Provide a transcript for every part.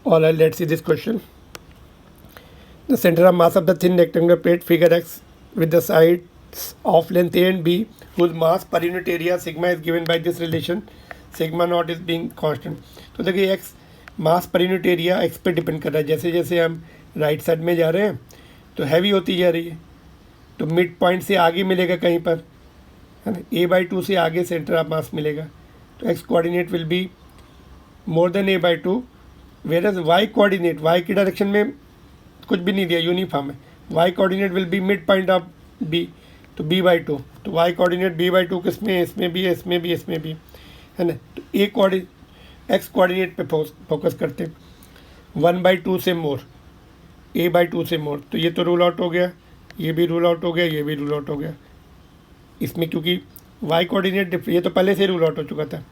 All right, let's see this question. The center of mass of the thin rectangular plate figure X with the sides of length A and B whose mass per unit area sigma is given by this relation sigma naught is being constant. तो देखिए x मास पर unit area x पे depend कर रहा है. जैसे जैसे हम राइट साइड में जा रहे हैं तो हैवी होती जा रही है, तो मिड पॉइंट से आगे मिलेगा कहीं पर, है ना. a/2 से आगे सेंटर ऑफ मास मिलेगा, तो x coordinate will be more than a/2, where as y coordinate y की डायरेक्शन में कुछ भी नहीं दिया, यूनिफॉर्म है. y coordinate will be mid point of b, तो b/2, तो y कोऑर्डिनेट b/2 किस में है, इसमें भी है, इसमें भी, इसमें भी, है ना. तो x कोऑर्डिनेट पे फोकस करते हैं. 1/2 से मोर, a/2 से मोर, तो ये तो रूल आउट हो गया, ये भी रूल आउट हो गया, ये भी रूल आउट हो गया. इसमें क्योंकि y कोऑर्डिनेट ये तो पहले से रूल आउट हो चुका था.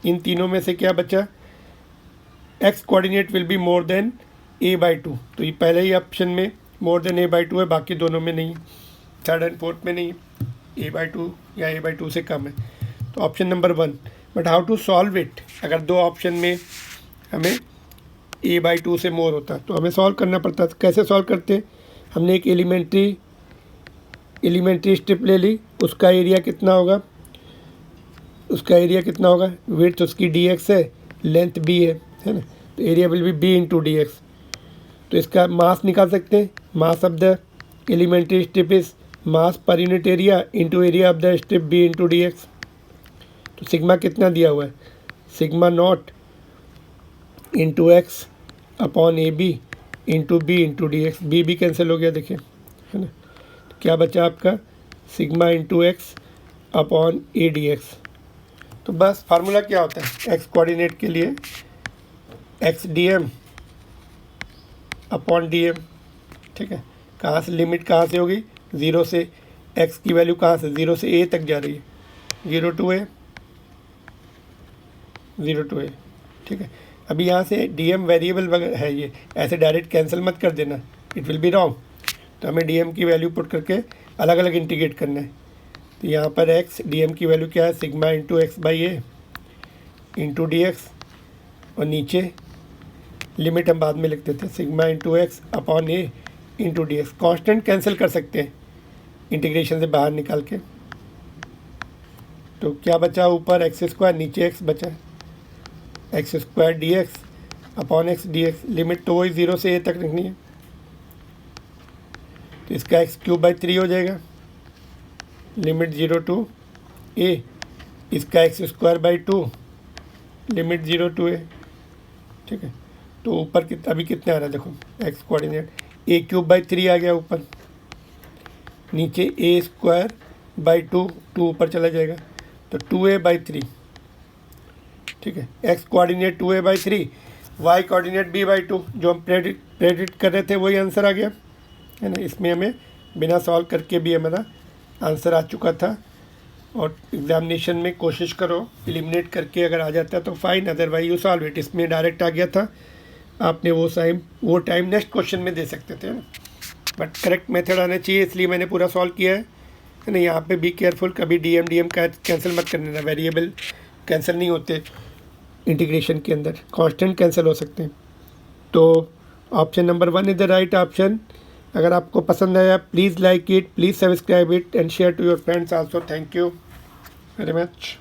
इन तीनों में से क्या बचा, x coordinate will be more than a/2, तो ये पहले ही ऑप्शन में मोर देन a/2 है, बाकी दोनों में नहीं, थर्ड एंड फोर्थ में नहीं, a/2 या a/2 से कम है. तो option number 1. But how to solve it, अगर दो ऑप्शन में हमें a/2 से मोर होता तो हमें सॉल्व करना पड़ता. तो कैसे सॉल्व करते, हमने एक एलिमेंट्री स्ट्रिप ले ली, उसका एरिया कितना होगा, विड्थ उसकी dx है, लेंथ b है ना, तो area will be b into dx. तो इसका मास निकाल सकते हैं. Mass of the elementary strip is mass पर unit area into area of the strip b into dx. तो सिग्मा कितना दिया हुआ है, sigma naught into x upon a b into b into d x. B भी cancel हो गया देखिए, है ना. तो क्या बचा आपका, sigma into x upon a D x. तो बस फार्मूला क्या होता है, एक्स कोऑर्डिनेट के लिए x d m upon d m. ठीक है, कहाँ से लिमिट कहाँ से होगी, 0 से एक्स की वैल्यू कहाँ से, 0 से ए तक जा रही है, 0 to a. ठीक है, अभी यहाँ से डी एम वेरिएबल वगैरह है, ये ऐसे डायरेक्ट कैंसिल मत कर देना, इट विल बी रॉन्ग. तो हमें डी एम की वैल्यू पुट करके अलग अलग इंटीग्रेट करना है. तो यहाँ पर एक्स डी एम की वैल्यू क्या है, sigma into x by a into d x, और नीचे लिमिट हम बाद में लिख देते हैं, sigma into x upon a into d x. Constant cancel कर सकते हैं इंटीग्रेशन से बाहर निकाल के. तो क्या बचा, ऊपर एक्स स्क्वायर, नीचे एक्स बचा, x square D x upon x D x. Limit तो वही 0 से ए तक रखनी है, तो इसका एक्स क्यूब बाई 3 हो जाएगा, लिमिट 0 to a. इसका x square by 2, limit 0 to a. ठीक है, तो ऊपर अभी कितना आ रहा है देखो, x coordinate a cube by 3 आ गया ऊपर, नीचे a स्क्वायर बाई 2 ऊपर चला जाएगा, तो 2a बाई 3. ठीक है, x coordinate 2a by 3, y coordinate b by 2, जो हम प्रेडिक्ट कर रहे थे वही आंसर आ गया, है ना. इसमें हमें बिना सॉल्व करके भी हमारा आंसर आ चुका था. और एग्जामिनेशन में कोशिश करो एलिमिनेट करके, अगर आ जाता है तो fine, otherwise you solve it. इसमें डायरेक्ट आ गया था, आपने वो टाइम नेक्स्ट क्वेश्चन में दे सकते थे, ना. बट करेक्ट मेथड आना चाहिए, इसलिए मैंने पूरा सॉल्व किया है ना. यहाँ पे बी केयरफुल, कभी डी एम का कैंसिल मत करने ना, वेरिएबल कैंसिल नहीं होते इंटीग्रेशन के अंदर, कांस्टेंट कैंसिल हो सकते हैं. तो option number 1 is the right option. अगर आपको पसंद आया please like it, please subscribe it and share to your friends also. Thank you very much.